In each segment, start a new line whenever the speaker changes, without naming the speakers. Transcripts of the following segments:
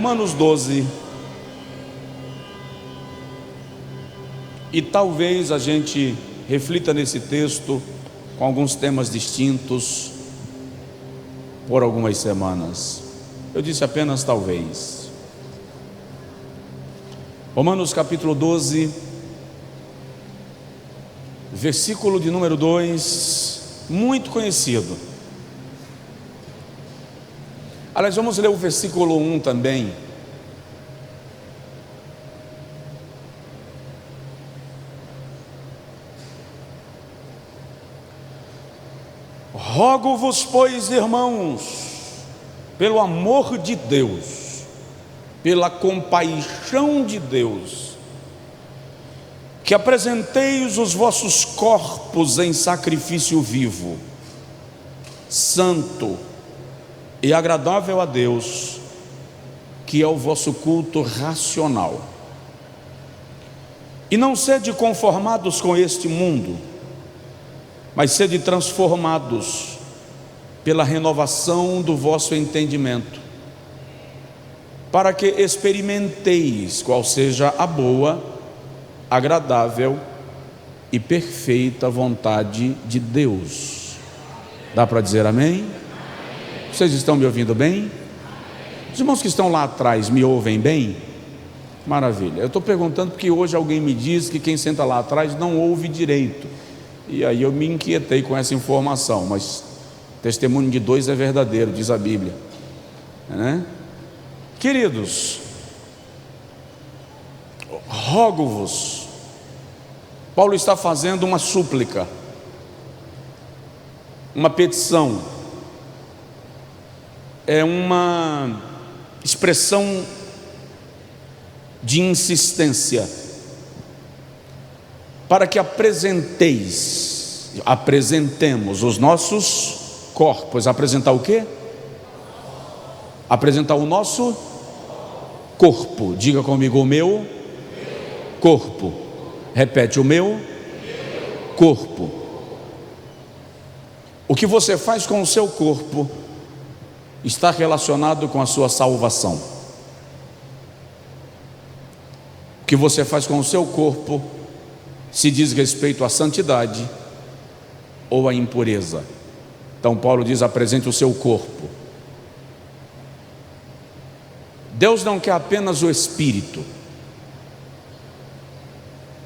Romanos 12. E talvez a gente reflita nesse texto com alguns temas distintos por algumas semanas. Eu disse apenas talvez. Romanos capítulo 12, versículo de número 2, muito conhecido. Aliás, vamos ler o versículo 1 também. Rogo-vos, pois, irmãos, pelo amor de Deus, pela compaixão de Deus, que apresenteis os vossos corpos em sacrifício vivo, santo e agradável a Deus, que é o vosso culto racional. E não sede conformados com este mundo, mas sede transformados pela renovação do vosso entendimento, para que experimenteis qual seja a boa, agradável e perfeita vontade de Deus. Dá para dizer amém? Vocês estão me ouvindo bem? Os irmãos que estão lá atrás me ouvem bem? Maravilha. Eu estou perguntando porque hoje alguém me diz que quem senta lá atrás não ouve direito. E aí eu me inquietei com essa informação, mas testemunho de dois é verdadeiro, diz a Bíblia, né? Queridos, rogo-vos. Paulo está fazendo uma súplica, uma petição, é uma expressão de insistência, para que apresentemos os nossos corpos. Apresentar o quê? Apresentar o nosso corpo. Diga comigo: o meu corpo. Repete: o meu corpo. O que você faz com o seu corpo está relacionado com a sua salvação. O que você faz com o seu corpo se diz respeito à santidade ou à impureza. Então Paulo diz: apresente o seu corpo. Deus não quer apenas o espírito,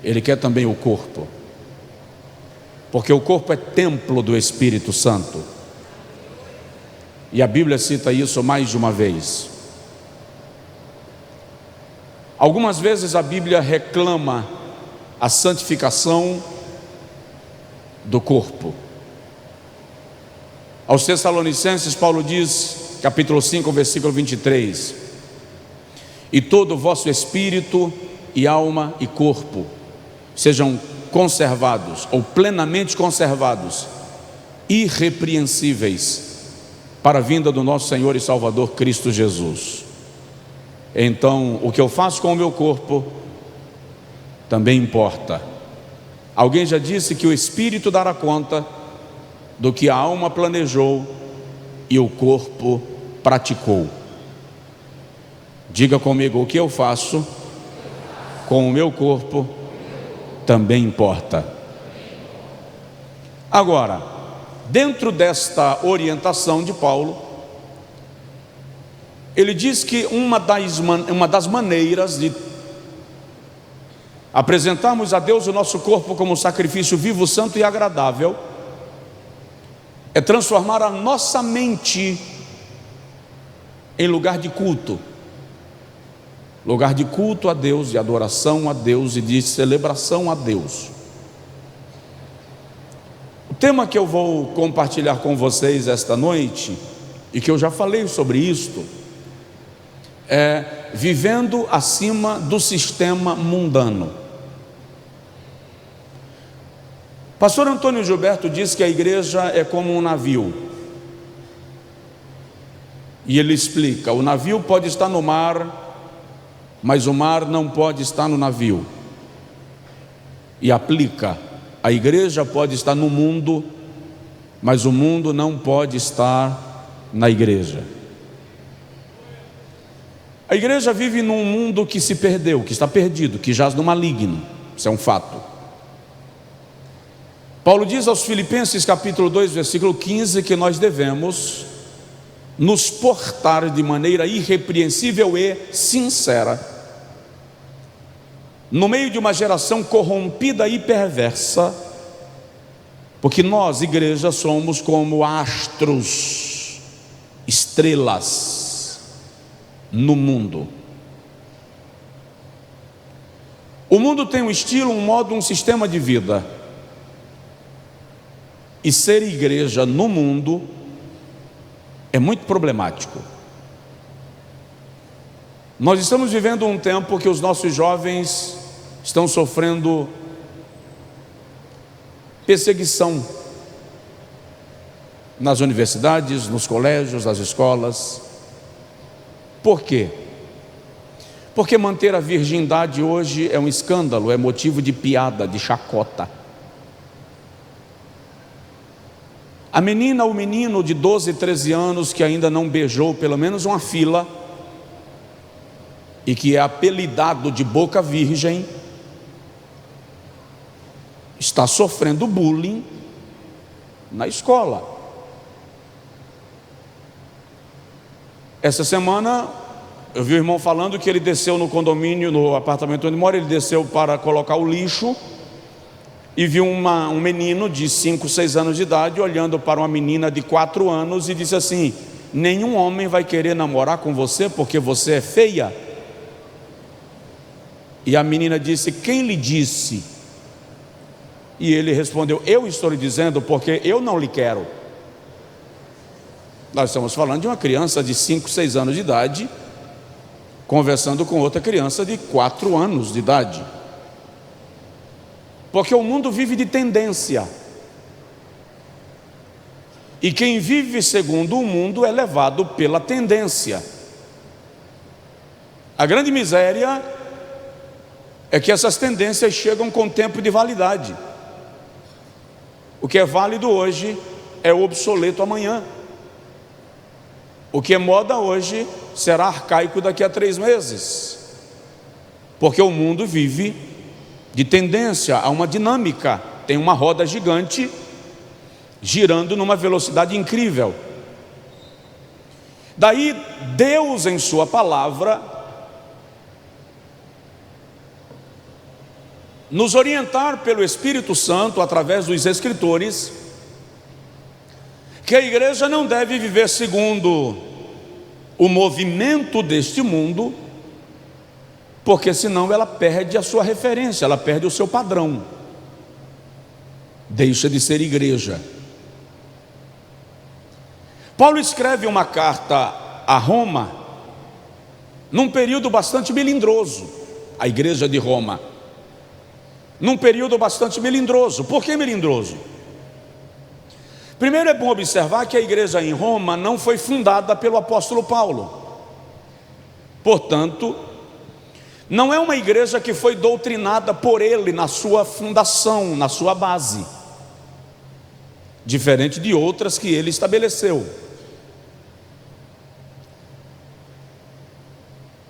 Ele quer também o corpo, porque o corpo é templo do Espírito Santo, e a Bíblia cita isso mais de uma vez. Algumas vezes a Bíblia reclama a santificação do corpo. Aos Tessalonicenses, Paulo diz, capítulo 5, versículo 23: e todo o vosso espírito e alma e corpo sejam conservados, ou plenamente conservados, irrepreensíveis, para a vinda do nosso Senhor e Salvador Cristo Jesus. Então, o que eu faço com o meu corpo também importa. Alguém já disse que o espírito dará conta do que a alma planejou e o corpo praticou. Diga comigo: o que eu faço com o meu corpo também importa. Agora, dentro desta orientação de Paulo, ele diz que uma das maneiras de apresentarmos a Deus o nosso corpo como sacrifício vivo, santo e agradável é transformar a nossa mente em lugar de culto a Deus, de adoração a Deus e de celebração a Deus. O tema que eu vou compartilhar com vocês esta noite, e que eu já falei sobre isto, é vivendo acima do sistema mundano. Pastor Antônio Gilberto diz que a igreja é como um navio, e ele explica: o navio pode estar no mar, mas o mar não pode estar no navio. E aplica: a igreja pode estar no mundo, mas o mundo não pode estar na igreja. A igreja vive num mundo que se perdeu, que está perdido, que jaz no maligno. Isso é um fato. Paulo diz aos Filipenses capítulo 2, versículo 15, que nós devemos nos portar de maneira irrepreensível e sincera no meio de uma geração corrompida e perversa, porque nós, igreja, somos como astros, estrelas no mundo. O mundo tem um estilo, um modo, um sistema de vida, e ser igreja no mundo é muito problemático. Nós estamos vivendo um tempo que os nossos jovens estão sofrendo perseguição nas universidades, nos colégios, nas escolas. Por quê? Porque manter a virgindade hoje é um escândalo, é motivo de piada, de chacota. A menina ou menino de 12, 13 anos que ainda não beijou pelo menos uma fila e que é apelidado de boca virgem, está sofrendo bullying na escola. Essa semana eu vi o irmão falando que ele desceu no condomínio, no apartamento onde mora, ele desceu para colocar o lixo e viu um menino de 5, 6 anos de idade olhando para uma menina de 4 anos e disse assim: nenhum homem vai querer namorar com você porque você é feia. E a menina disse: quem lhe disse? E ele respondeu: eu estou lhe dizendo porque eu não lhe quero. Nós estamos falando de uma criança de 5, 6 anos de idade conversando com outra criança de 4 anos de idade. Porque o mundo vive de tendência, e quem vive segundo o mundo é levado pela tendência. A grande miséria é que essas tendências chegam com tempo de validade. O que é válido hoje é obsoleto amanhã. O que é moda hoje será arcaico daqui a 3 meses. Porque o mundo vive de tendência, há uma dinâmica, tem uma roda gigante girando numa velocidade incrível. Daí Deus, em sua palavra, nos orientar pelo Espírito Santo através dos escritores, que a igreja não deve viver segundo o movimento deste mundo, porque senão ela perde a sua referência, ela perde o seu padrão, deixa de ser igreja. Paulo escreve uma carta a Roma num período bastante melindroso, a igreja de Roma, num período bastante melindroso. Por que melindroso? Primeiro, é bom observar que a igreja em Roma não foi fundada pelo apóstolo Paulo. Portanto, não é uma igreja que foi doutrinada por ele na sua fundação, na sua base, diferente de outras que ele estabeleceu.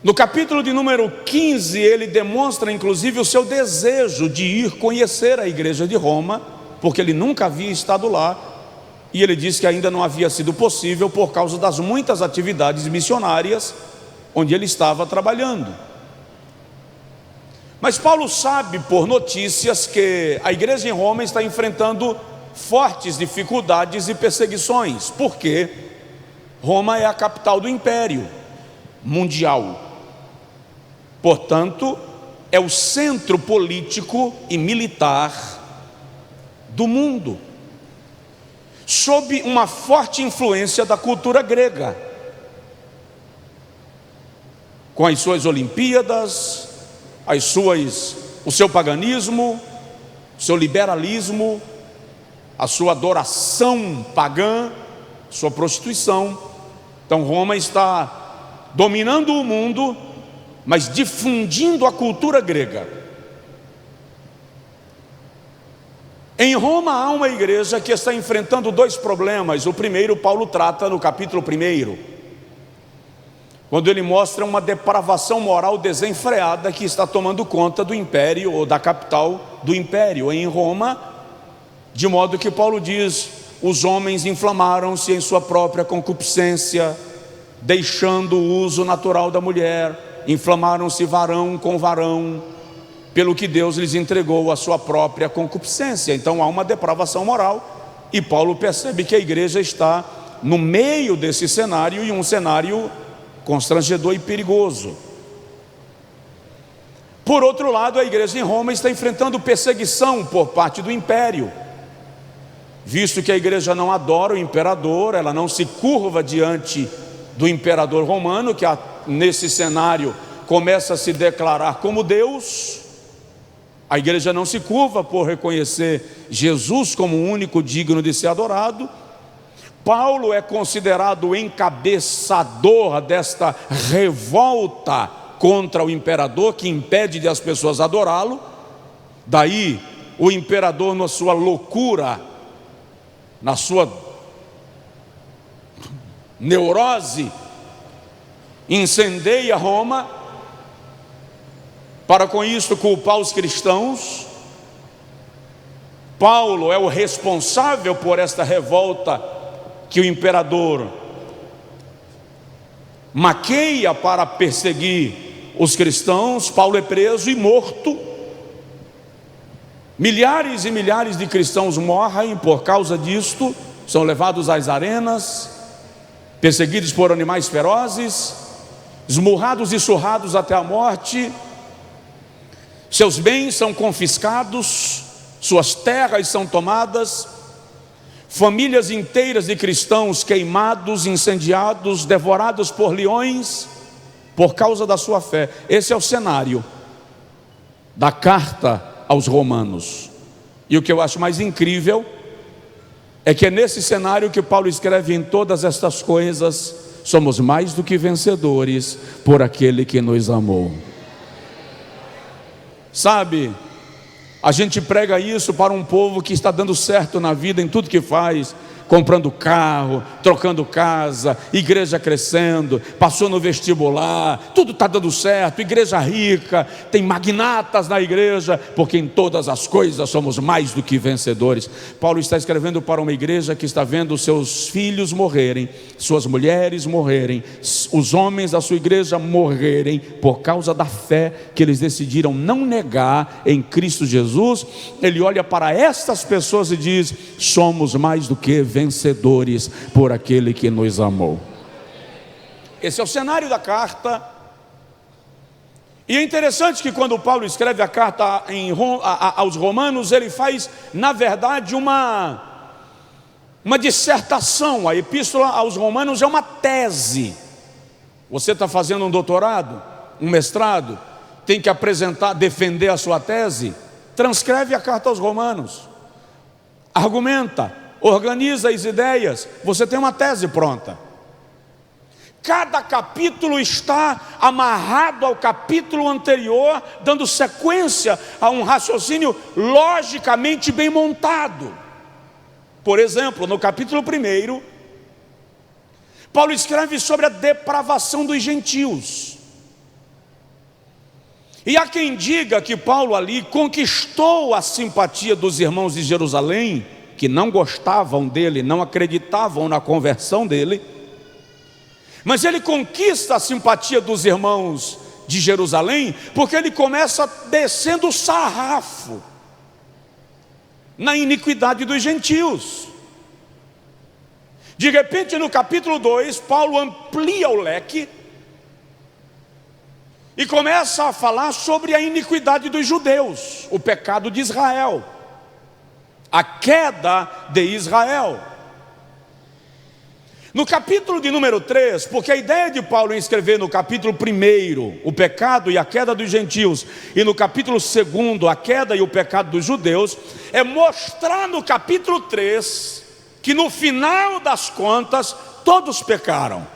No capítulo de número 15, ele demonstra inclusive o seu desejo de ir conhecer a igreja de Roma, porque ele nunca havia estado lá, e ele diz que ainda não havia sido possível por causa das muitas atividades missionárias onde ele estava trabalhando. Mas Paulo sabe por notícias que a igreja em Roma está enfrentando fortes dificuldades e perseguições, porque Roma é a capital do império mundial. Portanto, é o centro político e militar do mundo, sob uma forte influência da cultura grega, com as suas Olimpíadas, o seu paganismo, o seu liberalismo, a sua adoração pagã, sua prostituição. Então Roma está dominando o mundo, mas difundindo a cultura grega. Em Roma há uma igreja que está enfrentando 2 problemas. O primeiro Paulo trata no capítulo 1. quando ele mostra uma depravação moral desenfreada que está tomando conta do império, ou da capital do império, em Roma, de modo que Paulo diz: os homens inflamaram-se em sua própria concupiscência, deixando o uso natural da mulher, inflamaram-se varão com varão, pelo que Deus lhes entregou a sua própria concupiscência. Então há uma depravação moral, e Paulo percebe que a igreja está no meio desse cenário, e um cenário constrangedor e perigoso. Por outro lado, a igreja em Roma está enfrentando perseguição por parte do império, visto que a igreja não adora o imperador, ela não se curva diante do imperador romano, que nesse cenário começa a se declarar como Deus. A igreja não se curva por reconhecer Jesus como o único digno de ser adorado. Paulo é considerado o encabeçador desta revolta contra o imperador, que impede de as pessoas adorá-lo. Daí o imperador, na sua loucura, na sua neurose, incendeia Roma, para com isso culpar os cristãos. Paulo é o responsável por esta revolta que o imperador maqueia para perseguir os cristãos. Paulo é preso e morto. Milhares e milhares de cristãos morrem por causa disto, são levados às arenas, perseguidos por animais ferozes, esmurrados e surrados até a morte. Seus bens são confiscados, suas terras são tomadas, famílias inteiras de cristãos queimados, incendiados, devorados por leões por causa da sua fé. Esse é o cenário da carta aos Romanos. E o que eu acho mais incrível é que é nesse cenário que Paulo escreve: em todas estas coisas somos mais do que vencedores por aquele que nos amou. Sabe, a gente prega isso para um povo que está dando certo na vida, em tudo que faz, comprando carro, trocando casa, igreja crescendo, passou no vestibular, tudo está dando certo, igreja rica, tem magnatas na igreja, porque em todas as coisas somos mais do que vencedores. Paulo está escrevendo para uma igreja que está vendo seus filhos morrerem, suas mulheres morrerem, os homens da sua igreja morrerem, por causa da fé que eles decidiram não negar em Cristo Jesus. Ele olha para estas pessoas e diz: somos mais do que vencedores por aquele que nos amou. Esse é o cenário da carta. E é interessante que quando Paulo escreve a carta aos Romanos, ele faz, na verdade, uma dissertação. A epístola aos Romanos é uma tese. Você está fazendo um doutorado, um mestrado, tem que apresentar, defender a sua tese, transcreve a carta aos Romanos, argumenta, organiza as ideias, você tem uma tese pronta. Cada capítulo está amarrado ao capítulo anterior, dando sequência a um raciocínio logicamente bem montado. Por exemplo, no capítulo 1, Paulo escreve sobre a depravação dos gentios. E há quem diga que Paulo ali conquistou a simpatia dos irmãos de Jerusalém, que não gostavam dele, não acreditavam na conversão dele, mas ele conquista a simpatia dos irmãos de Jerusalém, porque ele começa descendo o sarrafo na iniquidade dos gentios. De repente, no capítulo 2, Paulo amplia o leque e começa a falar sobre a iniquidade dos judeus, o pecado de Israel, a queda de Israel. No capítulo de número 3, porque a ideia de Paulo em escrever no capítulo 1 o pecado e a queda dos gentios, e no capítulo 2 a queda e o pecado dos judeus, é mostrar no capítulo 3 que no final das contas todos pecaram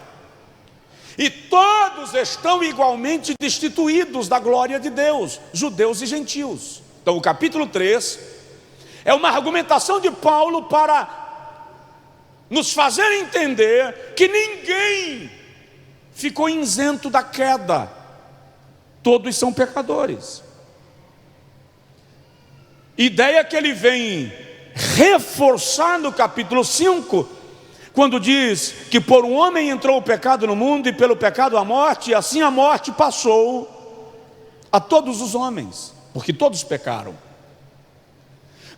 e todos estão igualmente destituídos da glória de Deus, judeus e gentios. Então o capítulo 3 é uma argumentação de Paulo para nos fazer entender que ninguém ficou isento da queda. Todos são pecadores. Ideia que ele vem reforçar no capítulo 5, quando diz que por um homem entrou o pecado no mundo e pelo pecado a morte, e assim a morte passou a todos os homens, porque todos pecaram.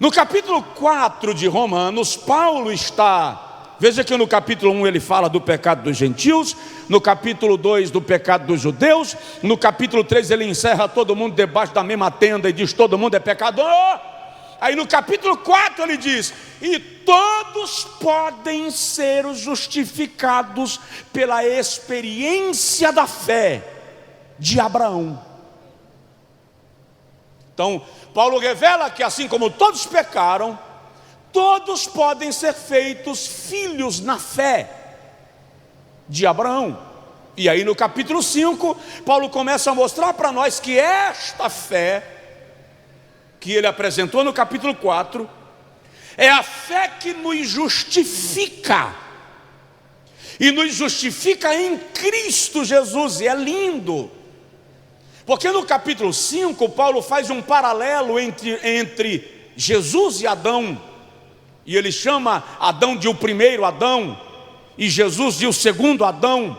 No capítulo 4 de Romanos, Paulo está, veja que no capítulo 1 ele fala do pecado dos gentios, no capítulo 2 do pecado dos judeus, no capítulo 3 ele encerra todo mundo debaixo da mesma tenda e diz todo mundo é pecador. Aí no capítulo 4 ele diz, e todos podem ser justificados pela experiência da fé de Abraão. Então, Paulo revela que assim como todos pecaram, todos podem ser feitos filhos na fé de Abraão. E aí no capítulo 5, Paulo começa a mostrar para nós que esta fé que ele apresentou no capítulo 4 é a fé que nos justifica, e nos justifica em Cristo Jesus. E é lindo, porque no capítulo 5 Paulo faz um paralelo entre Jesus e Adão, e ele chama Adão de o primeiro Adão e Jesus de o segundo Adão.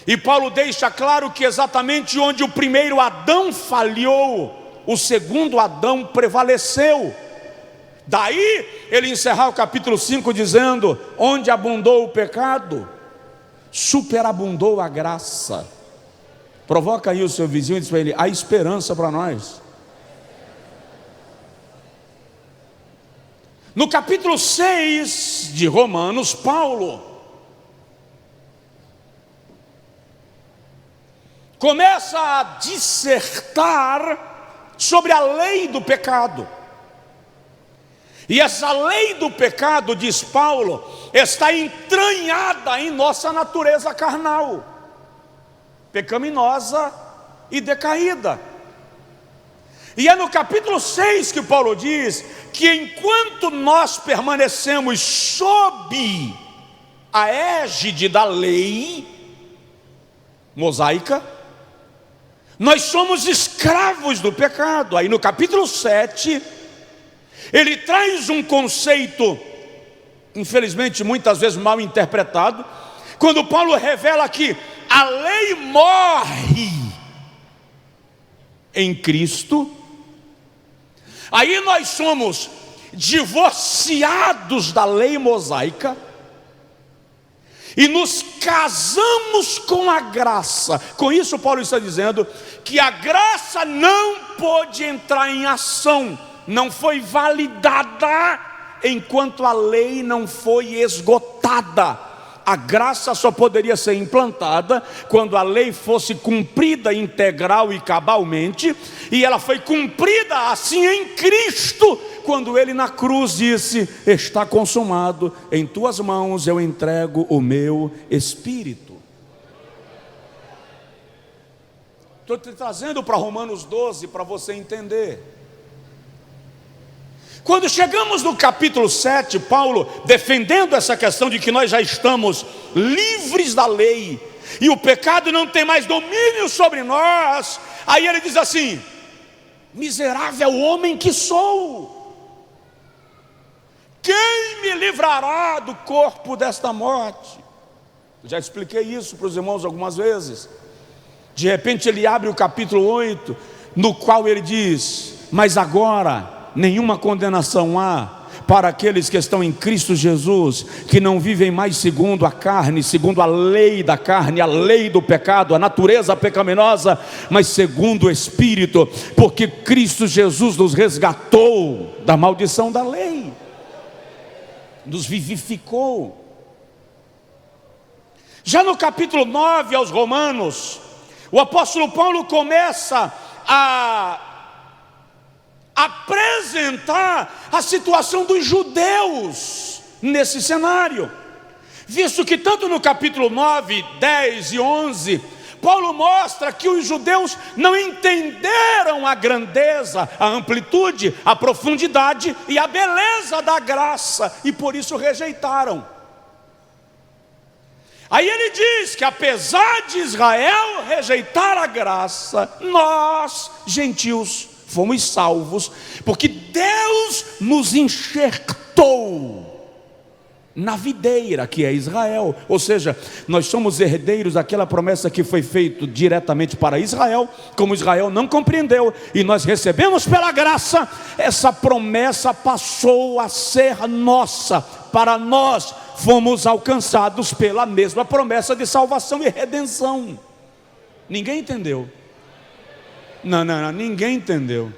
E Paulo deixa claro que exatamente onde o primeiro Adão falhou, o segundo Adão prevaleceu. Daí ele encerrar o capítulo 5 dizendo, onde abundou o pecado, superabundou a graça. Provoca aí o seu vizinho e diz para ele, há esperança para nós. No capítulo 6 de Romanos, Paulo começa a dissertar sobre a lei do pecado. E essa lei do pecado, diz Paulo, está entranhada em nossa natureza carnal, pecaminosa e decaída. E é no capítulo 6 que Paulo diz que enquanto nós permanecemos sob a égide da lei mosaica, nós somos escravos do pecado. Aí no capítulo 7, ele traz um conceito, infelizmente muitas vezes mal interpretado, quando Paulo revela que a lei morre em Cristo. Aí nós somos divorciados da lei mosaica e nos casamos com a graça. Com isso Paulo está dizendo que a graça não pôde entrar em ação, não foi validada enquanto a lei não foi esgotada. A graça só poderia ser implantada quando a lei fosse cumprida integral e cabalmente, e ela foi cumprida assim em Cristo, quando ele na cruz disse, está consumado, em tuas mãos eu entrego o meu espírito. Estou te trazendo para Romanos 12 para você entender. Quando chegamos no capítulo 7, Paulo defendendo essa questão de que nós já estamos livres da lei e o pecado não tem mais domínio sobre nós, aí ele diz assim, miserável homem que sou, quem me livrará do corpo desta morte? Eu já expliquei isso para os irmãos algumas vezes. De repente ele abre o capítulo 8, no qual ele diz, mas agora nenhuma condenação há para aqueles que estão em Cristo Jesus, que não vivem mais segundo a carne, segundo a lei da carne, a lei do pecado, a natureza pecaminosa, mas segundo o Espírito, porque Cristo Jesus nos resgatou da maldição da lei, nos vivificou. Já no capítulo 9 aos Romanos, o apóstolo Paulo começa a apresentar a situação dos judeus nesse cenário, visto que tanto no capítulo 9, 10 e 11, Paulo mostra que os judeus não entenderam a grandeza, a amplitude, a profundidade e a beleza da graça, e por isso rejeitaram. Aí ele diz que apesar de Israel rejeitar a graça, nós, gentios, fomos salvos, porque Deus nos enxertou na videira que é Israel. Ou seja, nós somos herdeiros daquela promessa que foi feita diretamente para Israel. Como Israel não compreendeu e nós recebemos pela graça, essa promessa passou a ser nossa. Para nós fomos alcançados pela mesma promessa de salvação e redenção. Ninguém entendeu? Não, ninguém entendeu.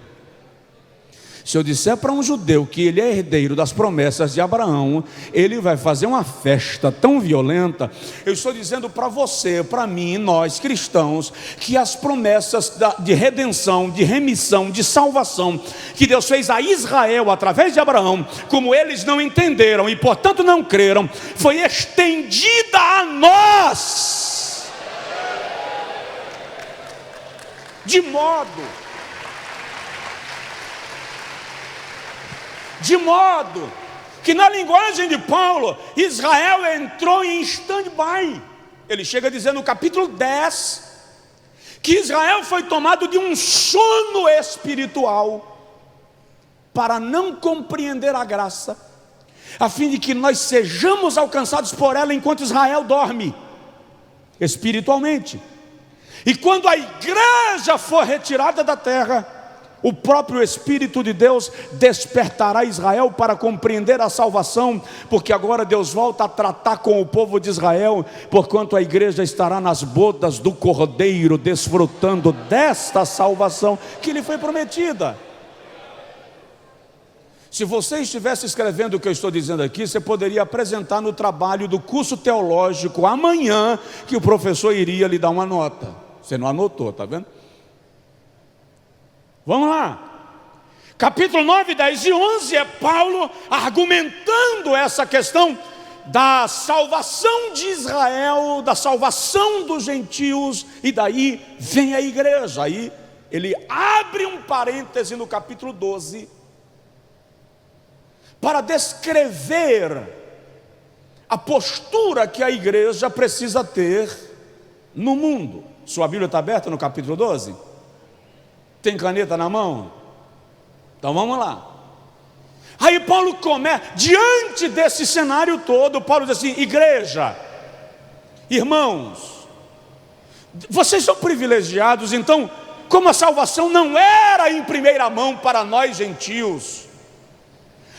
Se eu disser para um judeu que ele é herdeiro das promessas de Abraão, ele vai fazer uma festa tão violenta. Eu estou dizendo para você, para mim, nós cristãos, que as promessas de redenção, de remissão, de salvação, que Deus fez a Israel através de Abraão, como eles não entenderam e portanto não creram, foi estendida a nós, de modo que na linguagem de Paulo, Israel entrou em stand-by. Ele chega a dizer no capítulo 10, que Israel foi tomado de um sono espiritual, para não compreender a graça, a fim de que nós sejamos alcançados por ela enquanto Israel dorme, espiritualmente. E quando a igreja for retirada da terra, o próprio Espírito de Deus despertará Israel para compreender a salvação, porque agora Deus volta a tratar com o povo de Israel, porquanto a igreja estará nas bodas do Cordeiro, desfrutando desta salvação que lhe foi prometida. Se você estivesse escrevendo o que eu estou dizendo aqui, você poderia apresentar no trabalho do curso teológico amanhã, que o professor iria lhe dar uma nota. Você não anotou, está vendo? Vamos lá, capítulo 9, 10 e 11 é Paulo argumentando essa questão da salvação de Israel, da salvação dos gentios, e daí vem a igreja. Aí ele abre um parêntese no capítulo 12, para descrever a postura que a igreja precisa ter no mundo. Sua Bíblia está aberta no capítulo 12? Tem caneta na mão? Então vamos lá. Aí Paulo começa, diante desse cenário todo, Paulo diz assim: igreja, irmãos, vocês são privilegiados, então, como a salvação não era em primeira mão para nós gentios,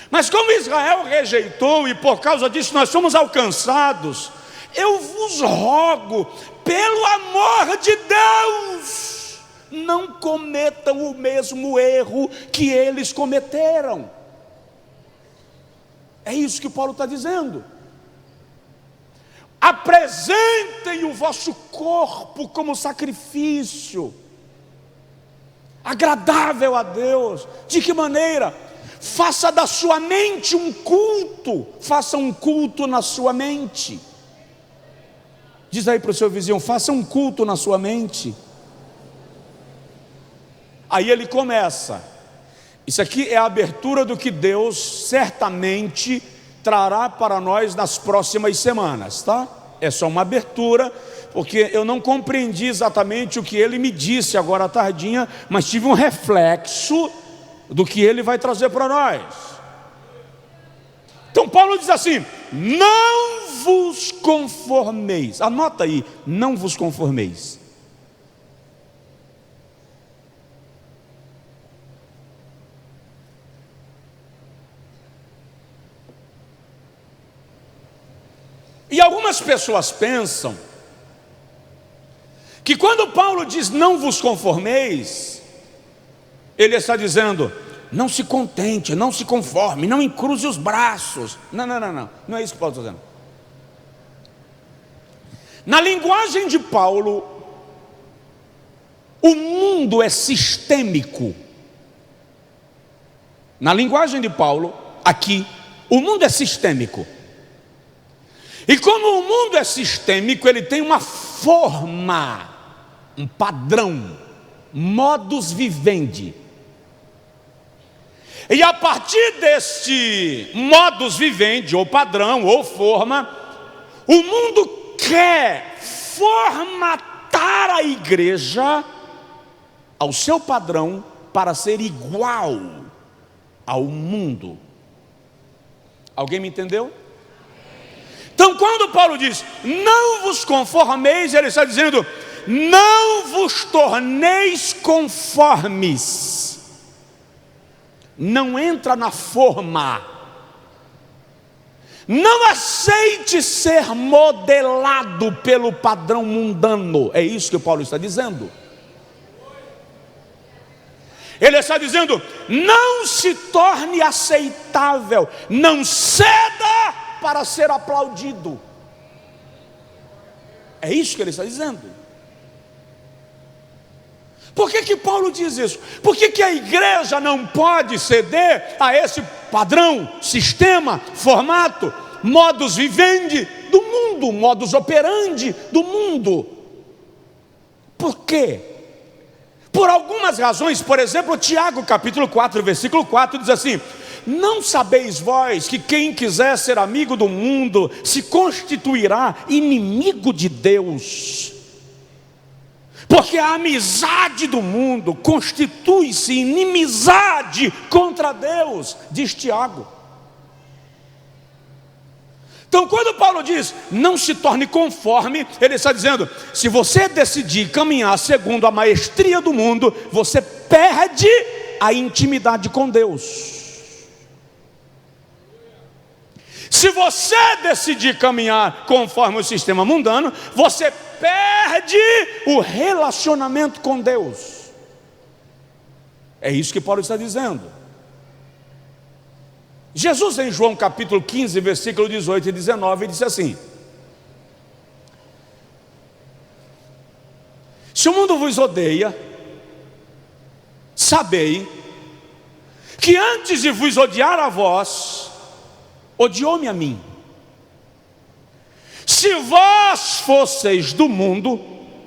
mas como Israel rejeitou e por causa disso nós somos alcançados, eu vos rogo, pelo amor de Deus, não cometam o mesmo erro que eles cometeram. É isso que Paulo está dizendo. Apresentem o vosso corpo como sacrifício agradável a Deus. De que maneira? Faça da sua mente um culto. Faça um culto na sua mente. Diz aí para o seu vizinho: faça um culto na sua mente. Aí ele começa. Isso aqui é a abertura do que Deus certamente trará para nós nas próximas semanas, tá? É só uma abertura, porque eu não compreendi exatamente o que ele me disse agora à tardinha, mas tive um reflexo do que ele vai trazer para nós. Então Paulo diz assim: não vos conformeis. Anota aí, não vos conformeis. E algumas pessoas pensam que quando Paulo diz não vos conformeis, ele está dizendo: não se contente, não se conforme, não encruze os braços. Não é isso que Paulo está dizendo. Na linguagem de Paulo, o mundo é sistêmico. Na linguagem de Paulo, aqui, o mundo é sistêmico. E como o mundo é sistêmico, ele tem uma forma, um padrão, modus vivendi. E a partir deste modus vivendi, ou padrão, ou forma, o mundo quer formatar a igreja ao seu padrão para ser igual ao mundo. Alguém me entendeu? Então, quando Paulo diz, não vos conformeis, ele está dizendo, não vos torneis conformes. Não entra na forma. Não aceite ser modelado pelo padrão mundano. É isso que Paulo está dizendo. Ele está dizendo, não se torne aceitável, não ceda para ser aplaudido. É isso que ele está dizendo. Por que Paulo diz isso? Por que a igreja não pode ceder a esse padrão, sistema, formato, modus vivendi do mundo, modus operandi do mundo? Por quê? Por algumas razões. Por exemplo, Tiago capítulo 4, versículo 4 diz assim, não sabeis vós que quem quiser ser amigo do mundo se constituirá inimigo de Deus? Porque a amizade do mundo constitui-se inimizade contra Deus, diz Tiago. Então, quando Paulo diz, não se torne conforme, ele está dizendo, se você decidir caminhar segundo a maestria do mundo, você perde a intimidade com Deus. Se você decidir caminhar conforme o sistema mundano, você perde o relacionamento com Deus. É isso que Paulo está dizendo. Jesus em João capítulo 15, versículo 18 e 19, disse assim, se o mundo vos odeia, sabei que antes de vos odiar a vós, odiou-me a mim. Se vós fosseis do mundo,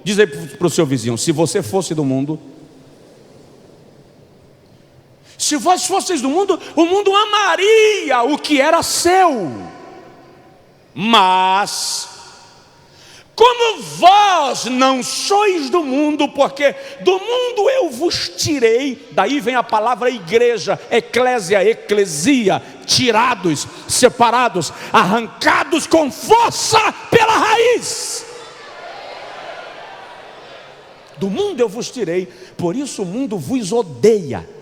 diz aí para o seu vizinho, se você fosse do mundo, se vós fosseis do mundo, o mundo amaria o que era seu. Mas, como vós não sois do mundo, porque do mundo eu vos tirei, daí vem a palavra igreja, eclésia, eclesia, tirados, separados, arrancados com força pela raiz. Do mundo eu vos tirei, por isso o mundo vos odeia.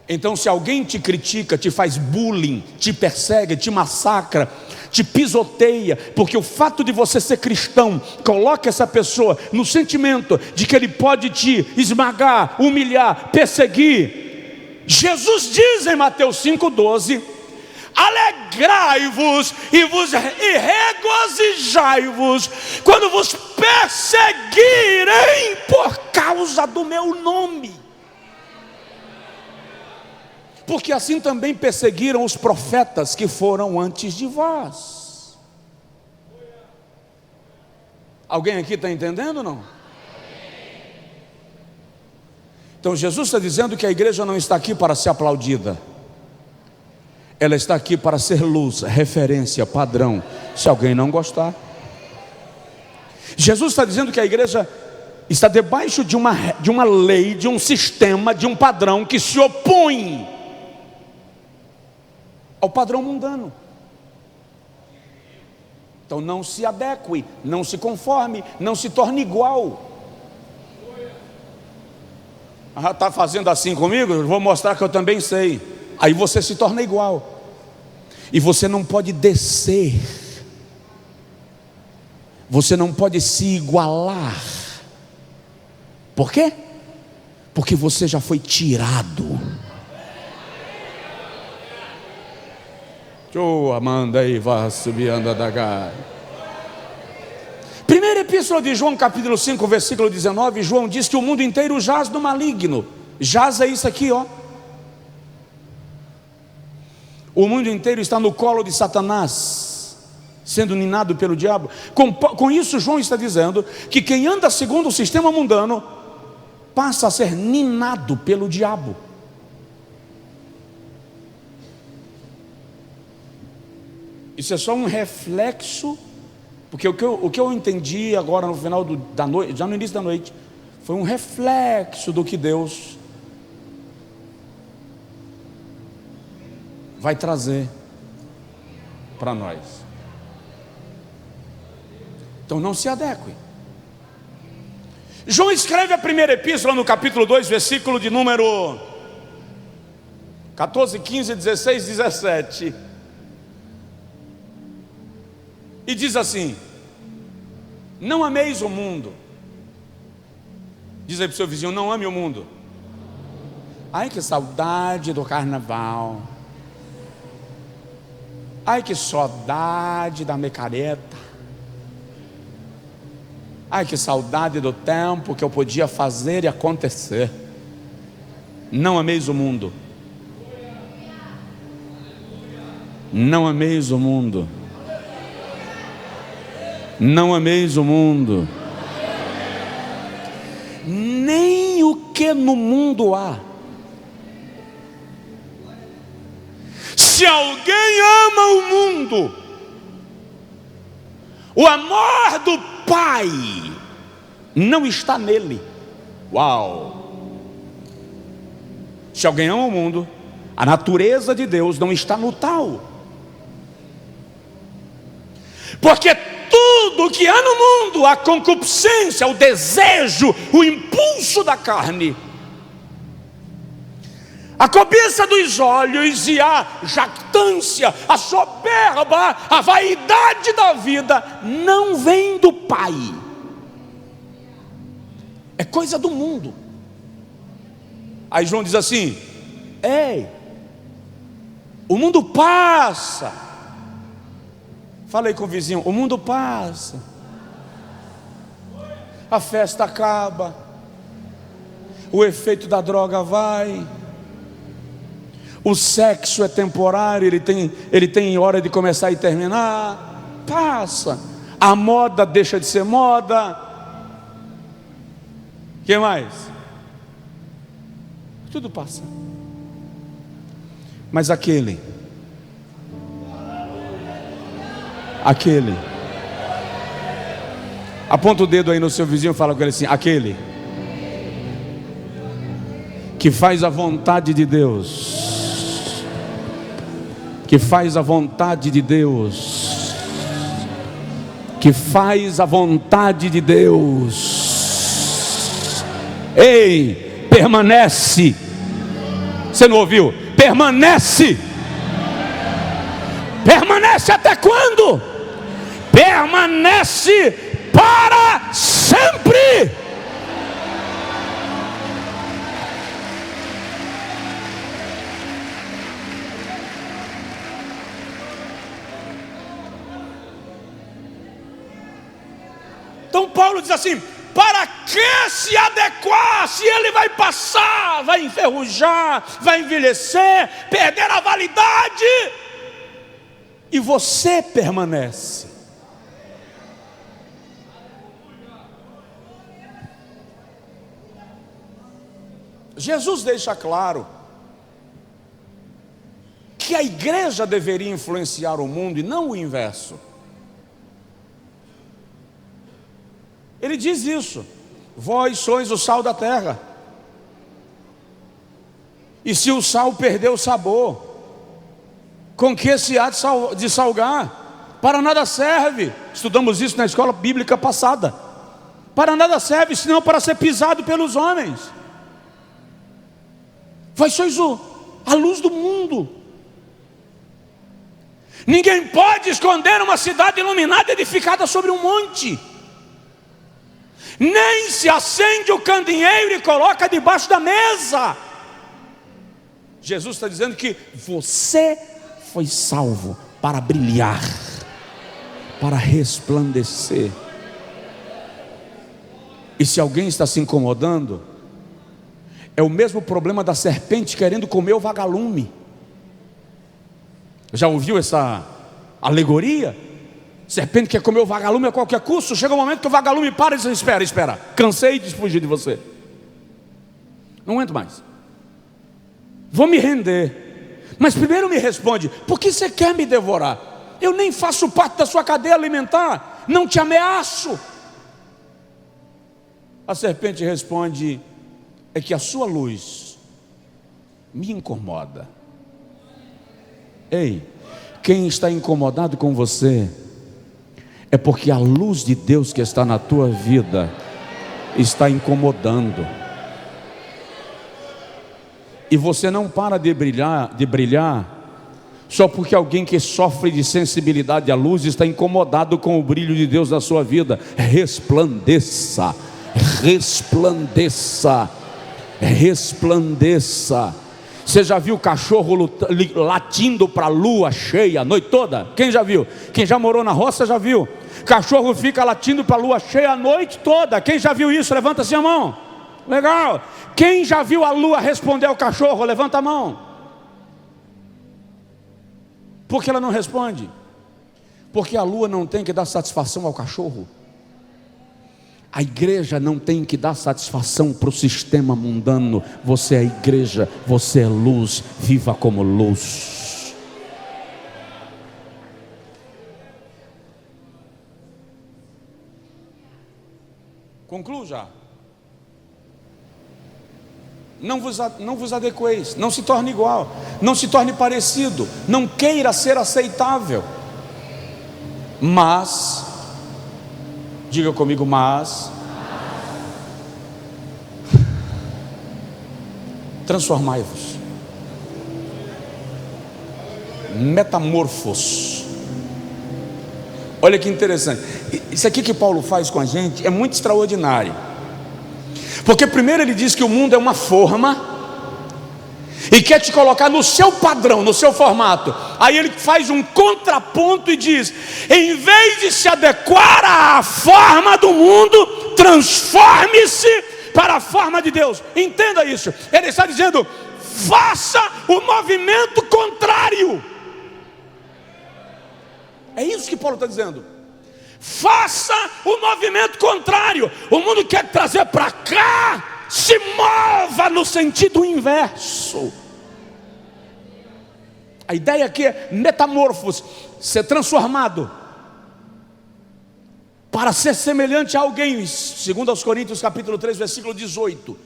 Então, se alguém te critica, te faz bullying, te persegue, te massacra, te pisoteia, porque o fato de você ser cristão coloca essa pessoa no sentimento de que ele pode te esmagar, humilhar, perseguir. Jesus diz em Mateus 5,12: alegrai-vos e regozijai-vos quando vos perseguirem por causa do meu nome. Porque assim também perseguiram os profetas que foram antes de vós. Alguém aqui está entendendo ou não? Então Jesus está dizendo que a igreja não está aqui para ser aplaudida. Ela está aqui para ser luz, referência, padrão. Se alguém não gostar. Jesus está dizendo que a igreja está debaixo de uma lei, de um sistema, de um padrão que se opõe ao padrão mundano. Então não se adeque, não se conforme, não se torne igual. Está fazendo assim comigo? Eu vou mostrar que eu também sei. Aí você se torna igual. E você não pode descer. Você não pode se igualar. Por quê? Porque você já foi tirado. Amanda aí, vá subindo da gara. Primeira epístola de João, capítulo 5, versículo 19. João diz que o mundo inteiro jaz no maligno. Jaz é isso aqui, ó. O mundo inteiro está no colo de Satanás, sendo ninado pelo diabo. Com isso, João está dizendo que quem anda segundo o sistema mundano passa a ser ninado pelo diabo. Isso é só um reflexo, porque o que eu entendi agora no final da noite, já no início da noite, foi um reflexo do que Deus vai trazer para nós. Então não se adeque. João escreve a primeira epístola no capítulo 2, versículo de número 14, 15, 16, 17. E diz assim: não ameis o mundo. Diz aí para o seu vizinho: não ame o mundo. Ai, que saudade do carnaval. Ai, que saudade da micareta. Ai, que saudade do tempo que eu podia fazer e acontecer. Não ameis o mundo. Não ameis o mundo. Não ameis o mundo. Nem o que no mundo há. Se alguém ama o mundo, o amor do Pai não está nele. Uau! Se alguém ama o mundo, a natureza de Deus não está no tal. Porque tudo que há no mundo, a concupiscência, o desejo, o impulso da carne, a cobiça dos olhos e a jactância, a soberba, a vaidade da vida, não vem do Pai. É coisa do mundo. Aí João diz assim: ei, o mundo passa. Falei com o vizinho: o mundo passa. A festa acaba. O efeito da droga vai. O sexo é temporário, ele tem hora de começar e terminar. Passa. A moda deixa de ser moda. O que mais? Tudo passa. Mas aquele, aponta o dedo aí no seu vizinho e fala com ele assim: aquele que faz a vontade de Deus, que faz a vontade de Deus, que faz a vontade de Deus, ei, permanece. Você não ouviu? Permanece. Permanece até quando? Permanece para sempre. Então Paulo diz assim: para que se adequar, se ele vai passar, vai enferrujar, vai envelhecer, perder a validade, e você permanece. Jesus deixa claro que a igreja deveria influenciar o mundo e não o inverso. Ele diz isso: vós sois o sal da terra, e se o sal perder o sabor, com que se há de salgar? Para nada serve. Estudamos isso na escola bíblica passada. Para nada serve, senão para ser pisado pelos homens. Vós sois a luz do mundo. Ninguém pode esconder uma cidade iluminada edificada sobre um monte. Nem se acende o candeeiro e coloca debaixo da mesa. Jesus está dizendo que você foi salvo para brilhar, para resplandecer. E se alguém está se incomodando, é o mesmo problema da serpente querendo comer o vagalume. Já ouviu essa alegoria? Serpente quer comer o vagalume a qualquer custo. Chega um momento que o vagalume para e diz: espera, cansei de fugir de você, não aguento mais, vou me render. Mas primeiro me responde: por que você quer me devorar? eu nem faço parte da sua cadeia alimentar, não te ameaço. A serpente responde: é que a sua luz me incomoda. Ei, quem está incomodado com você é porque a luz de Deus que está na tua vida está incomodando. E você não para de brilhar só porque alguém que sofre de sensibilidade à luz está incomodado com o brilho de Deus na sua vida. Resplandeça, resplandeça, resplandeça. Você já viu cachorro latindo para a lua cheia a noite toda? Quem já viu? Quem já morou na roça já viu. Cachorro fica latindo para a lua cheia a noite toda. Quem já viu isso? Levanta assim a mão. Legal. Quem já viu a lua responder ao cachorro? Levanta a mão. Por que ela não responde? Porque a lua não tem que dar satisfação ao cachorro. A igreja não tem que dar satisfação para o sistema mundano. Você é igreja, você é luz, viva como luz. Concluo já. Não vos adequeis, não se torne igual, não se torne parecido, não queira ser aceitável, mas, diga comigo, mas transformai-vos, metamorfos. Olha que interessante, isso aqui que Paulo faz com a gente é muito extraordinário. Porque primeiro ele diz que o mundo é uma forma e quer te colocar no seu padrão, no seu formato. Aí ele faz um contraponto e diz: em vez de se adequar à forma do mundo, transforme-se para a forma de Deus. Entenda isso. Ele está dizendo: faça o movimento contrário. É isso que Paulo está dizendo. Faça o movimento contrário. O mundo quer trazer para cá, se mova no sentido inverso. A ideia aqui é metamorfos, ser transformado para ser semelhante a alguém. Segundo aos Coríntios capítulo 3 versículo 18: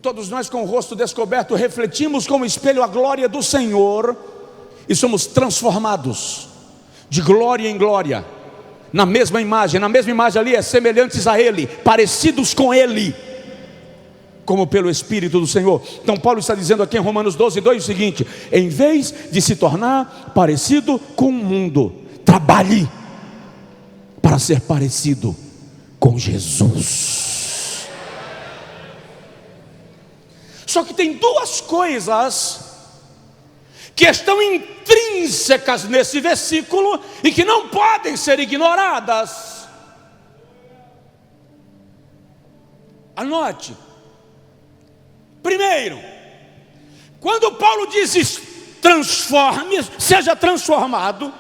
todos nós com o rosto descoberto refletimos como espelho a glória do Senhor e somos transformados de glória em glória na mesma imagem ali é semelhantes a Ele, parecidos com Ele, como pelo Espírito do Senhor. Então Paulo está dizendo aqui em Romanos 12:2 o seguinte: em vez de se tornar parecido com o mundo, trabalhe para ser parecido com Jesus. Só que tem duas coisas que estão intrínsecas nesse versículo e que não podem ser ignoradas. Anote. Primeiro, quando Paulo diz transforme, seja transformado,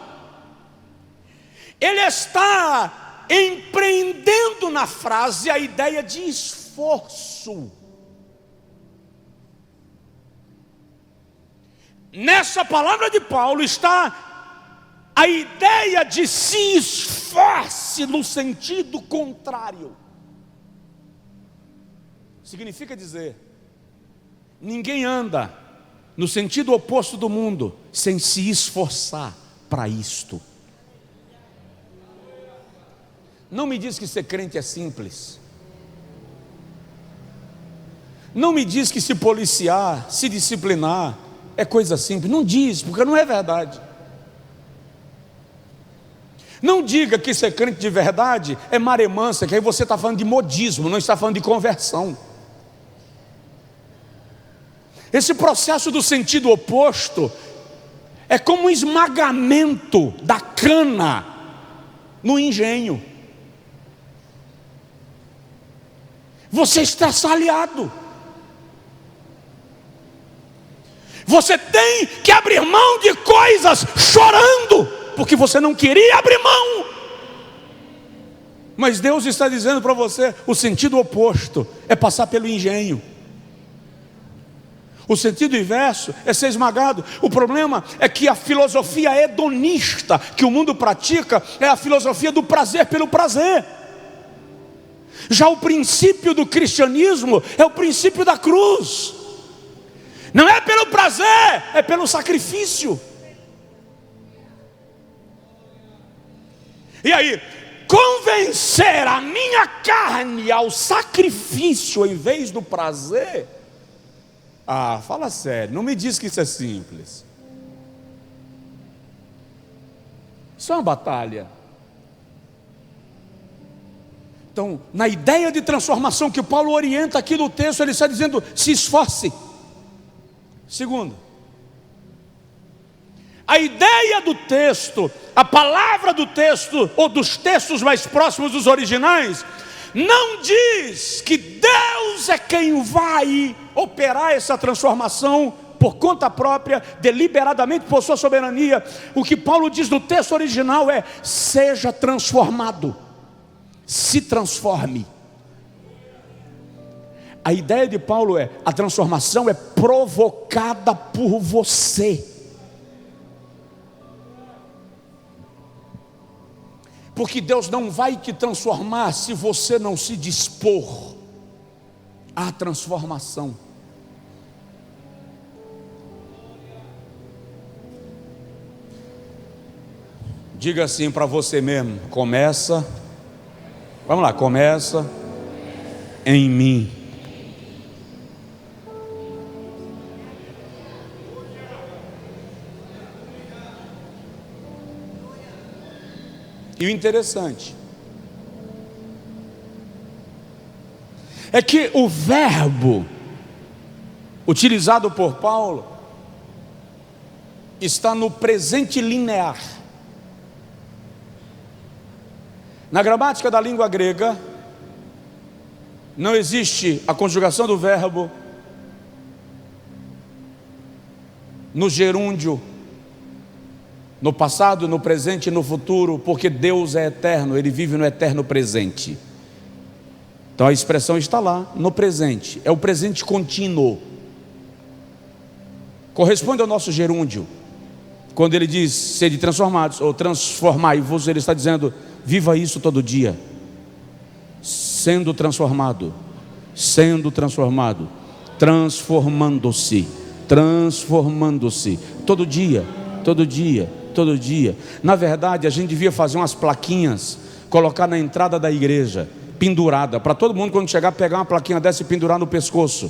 ele está empreendendo na frase a ideia de esforço. Nessa palavra de Paulo está a ideia de se esforce no sentido contrário. Significa dizer, ninguém anda no sentido oposto do mundo sem se esforçar para isto. Não me diz que ser crente é simples. Não me diz que se policiar, se disciplinar é coisa simples. Não diz, porque não é verdade. Não diga que ser crente de verdade é maremansa, que aí você está falando de modismo, não está falando de conversão. Esse processo do sentido oposto é como um esmagamento da cana no engenho. Você está estraçalhado. Você tem que abrir mão de coisas chorando, porque você não queria abrir mão. Mas Deus está dizendo para você, o sentido oposto é passar pelo engenho. O sentido inverso é ser esmagado. O problema é que a filosofia hedonista que o mundo pratica é a filosofia do prazer pelo prazer. Já o princípio do cristianismo é o princípio da cruz. Não é pelo prazer, é pelo sacrifício. E aí, convencer a minha carne ao sacrifício em vez do prazer? Ah, fala sério, não me diz que isso é simples. Isso é uma batalha. Então, na ideia de transformação que Paulo orienta aqui no texto, ele está dizendo: se esforce. Segundo, a ideia do texto, a palavra do texto, ou dos textos mais próximos dos originais, não diz que Deus é quem vai operar essa transformação por conta própria, deliberadamente por sua soberania. O que Paulo diz no texto original é: seja transformado, se transforme. A ideia de Paulo é: a transformação é provocada por você. Porque Deus não vai te transformar se você não se dispor à transformação. Diga assim para você mesmo: começa, vamos lá, começa em mim. E o interessante é que o verbo utilizado por Paulo está no presente linear. Na gramática da língua grega, não existe a conjugação do verbo no gerúndio, no passado, no presente e no futuro, porque Deus é eterno, Ele vive no eterno presente. Então a expressão está lá, no presente, é o presente contínuo. Corresponde ao nosso gerúndio. Quando ele diz sede transformados, ou transformai-vos, ele está dizendo: viva isso todo dia, sendo transformado, transformando-se, todo dia, todo dia, todo dia. Na verdade, a gente devia fazer umas plaquinhas, colocar na entrada da igreja, pendurada, para todo mundo, quando chegar, pegar uma plaquinha dessa e pendurar no pescoço,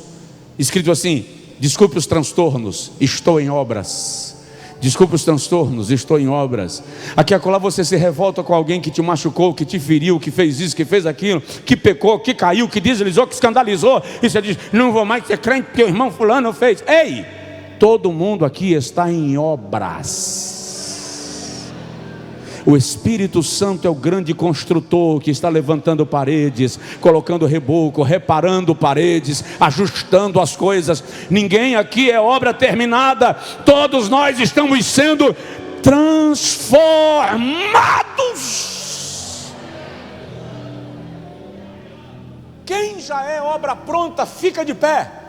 escrito assim: desculpe os transtornos, estou em obras. Desculpe os transtornos, estou em obras. Aqui e acolá você se revolta com alguém que te machucou, que te feriu, que fez isso, que fez aquilo, que pecou, que caiu, que deslizou, que escandalizou, e você diz: não vou mais ser crente porque o irmão fulano fez. Ei, todo mundo aqui está em obras. O Espírito Santo é o grande construtor que está levantando paredes, colocando reboco, reparando paredes, ajustando as coisas. Ninguém aqui é obra terminada. Todos nós estamos sendo transformados. Quem já é obra pronta, fica de pé.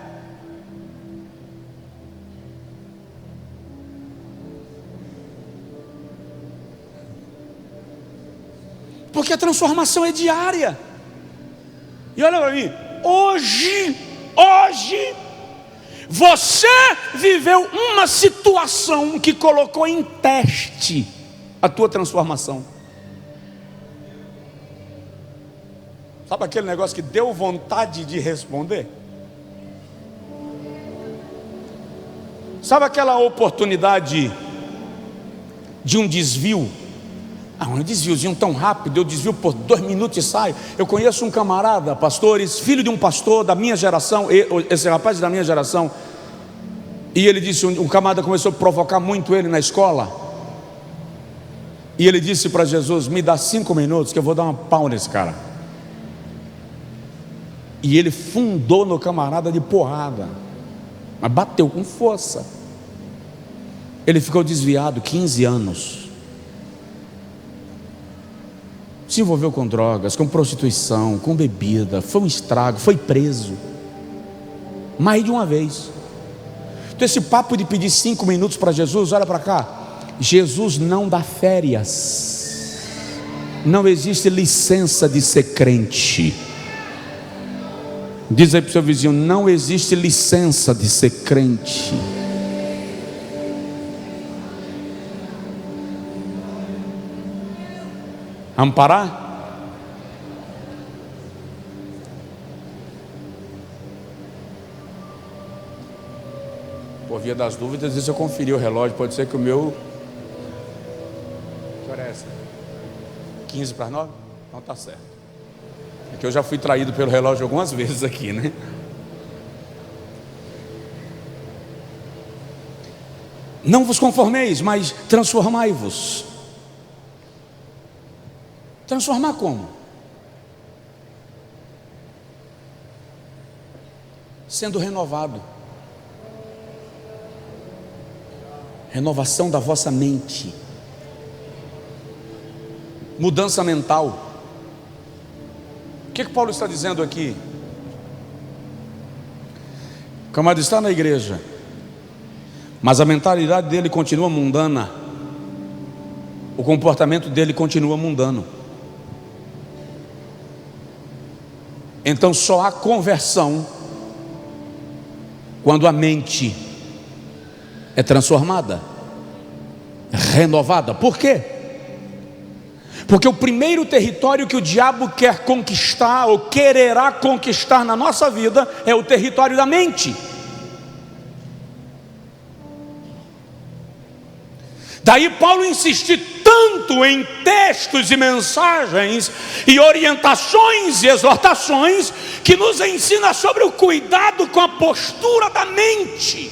Porque a transformação é diária. E olha para mim, hoje, você viveu uma situação que colocou em teste a tua transformação. Sabe aquele negócio que deu vontade de responder? Sabe aquela oportunidade de um desvio? Um desviozinho tão rápido, eu desvio por 2 minutos e saio. Eu conheço um camarada, pastores, filho de um pastor da minha geração, esse rapaz da minha geração, e ele disse, um camarada começou a provocar muito ele na escola, e ele disse para Jesus: me dá 5 minutos que eu vou dar uma pau nesse cara. E ele fundou no camarada de porrada, mas bateu com força. Ele ficou desviado 15 anos. Se envolveu com drogas, com prostituição, com bebida, foi um estrago, foi preso mais de uma vez. Então esse papo de pedir 5 minutos para Jesus, olha para cá, Jesus não dá férias, não existe licença de ser crente. Diz aí para o seu vizinho, não existe licença de ser crente. Vamos parar? Por via das dúvidas, deixa eu conferir o relógio. Pode ser que o meu... Que hora é essa? 15 para as 9? Então tá certo. É que eu já fui traído pelo relógio algumas vezes aqui, né? Não vos conformeis, mas transformai-vos. Transformar como? Sendo renovado. Renovação da vossa mente. Mudança mental. O que Paulo está dizendo aqui? O camarada está na igreja, mas a mentalidade dele continua mundana. O comportamento dele continua mundano. Então só há conversão quando a mente é transformada, renovada. Por quê? Porque o primeiro território que o diabo quer conquistar ou quererá conquistar na nossa vida é o território da mente. Daí Paulo insiste tanto em textos e mensagens e orientações e exortações que nos ensina sobre o cuidado com a postura da mente.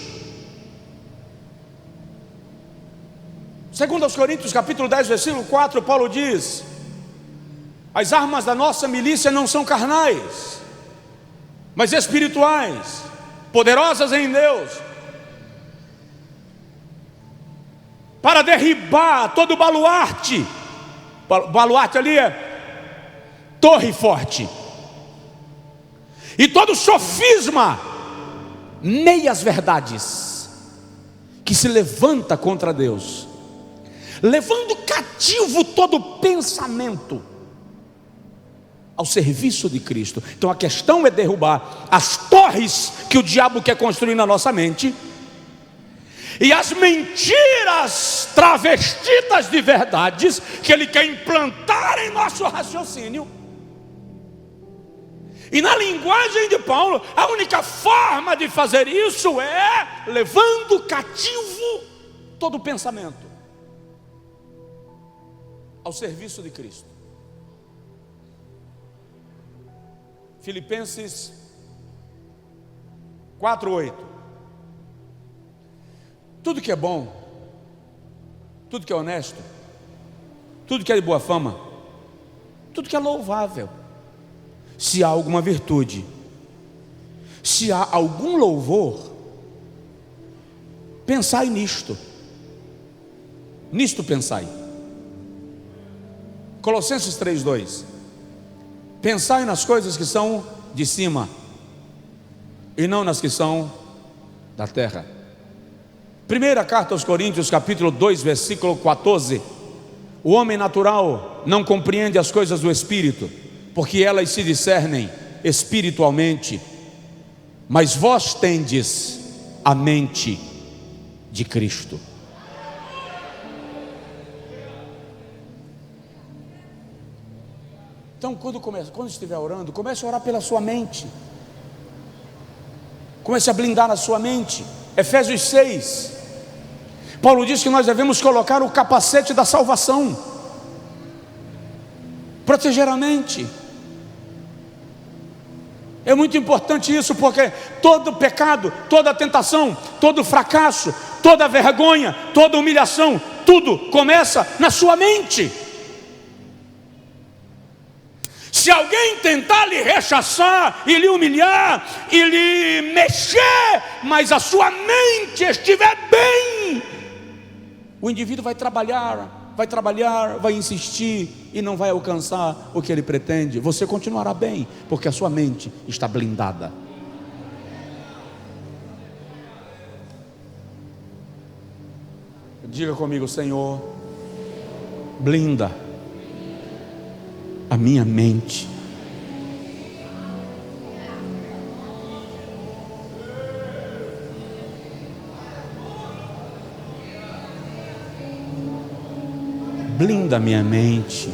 Segundo aos Coríntios capítulo 10 versículo 4, Paulo diz: as armas da nossa milícia não são carnais, mas espirituais, poderosas em Deus, para derribar todo baluarte. Baluarte ali é torre forte, e todo sofisma, meias verdades, que se levanta contra Deus, levando cativo todo pensamento ao serviço de Cristo. Então a questão é derrubar as torres que o diabo quer construir na nossa mente, e as mentiras travestidas de verdades que ele quer implantar em nosso raciocínio. E na linguagem de Paulo, a única forma de fazer isso é levando cativo todo pensamento ao serviço de Cristo. Filipenses 4:8. Tudo que é bom, tudo que é honesto, tudo que é de boa fama, tudo que é louvável, se há alguma virtude, se há algum louvor, pensai nisto. Nisto pensai. Colossenses 3:2. Pensai nas coisas que são de cima e não nas que são da terra. Primeira carta aos Coríntios capítulo 2 versículo 14. O homem natural não compreende as coisas do Espírito, porque elas se discernem espiritualmente, mas vós tendes a mente de Cristo. Então quando estiver orando, comece a orar pela sua mente. Comece a blindar a sua mente. Efésios 6, Paulo diz que nós devemos colocar o capacete da salvação, proteger a mente. É muito importante isso, porque todo pecado, toda tentação, todo fracasso, toda vergonha, toda humilhação, tudo começa na sua mente. Se alguém tentar lhe rechaçar e lhe humilhar e lhe mexer, mas a sua mente estiver bem, o indivíduo vai trabalhar, vai insistir e não vai alcançar o que ele pretende. Você continuará bem, porque a sua mente está blindada. Diga comigo: Senhor, blinda a minha mente. Blinda a minha mente.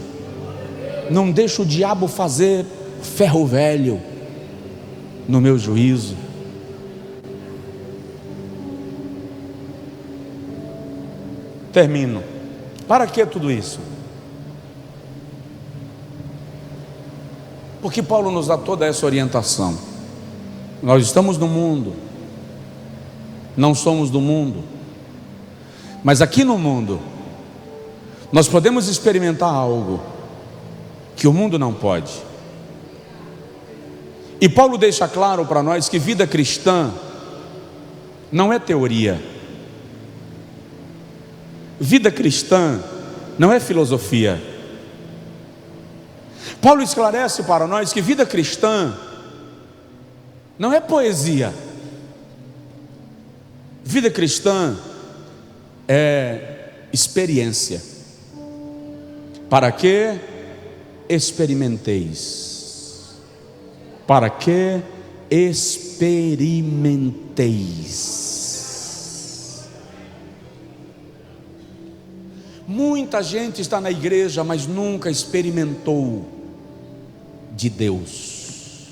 Não deixa o diabo fazer ferro velho no meu juízo. Termino. Para que tudo isso? Porque Paulo nos dá toda essa orientação. Nós estamos no mundo, não somos do mundo, mas aqui no mundo nós podemos experimentar algo que o mundo não pode. E Paulo deixa claro para nós que vida cristã não é teoria. Vida cristã não é filosofia. Paulo esclarece para nós que vida cristã não é poesia. Vida cristã é experiência. Para que experimenteis. Para que experimenteis. Muita gente está na igreja, mas nunca experimentou de Deus.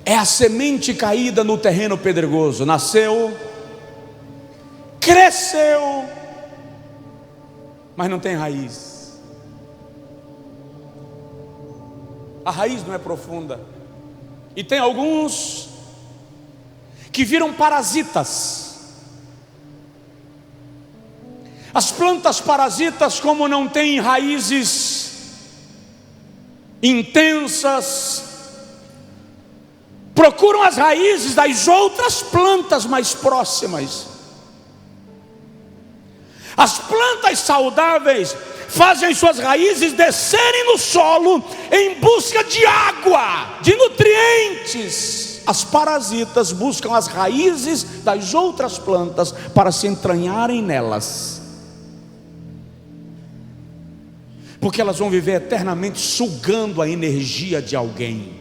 É a semente caída no terreno pedregoso. Nasceu, cresceu, mas não tem raiz. A raiz não é profunda. E tem alguns que viram parasitas. As plantas parasitas, como não têm raízes intensas, procuram as raízes das outras plantas mais próximas. As plantas saudáveis fazem suas raízes descerem no solo em busca de água, de nutrientes. As parasitas buscam as raízes das outras plantas para se entranharem nelas, porque elas vão viver eternamente sugando a energia de alguém.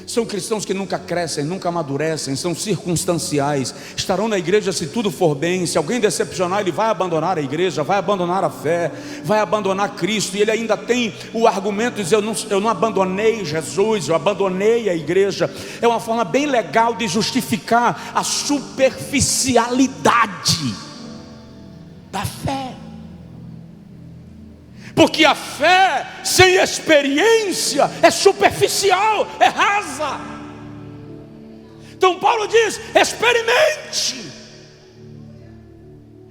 São cristãos que nunca crescem, nunca amadurecem, são circunstanciais. Estarão na igreja se tudo for bem. Se alguém decepcionar, ele vai abandonar a igreja, vai abandonar a fé, vai abandonar Cristo. E ele ainda tem o argumento de dizer: eu não abandonei Jesus, eu abandonei a igreja. É uma forma bem legal de justificar a superficialidade da fé. Porque a fé sem experiência é superficial, é rasa. Então Paulo diz: experimente.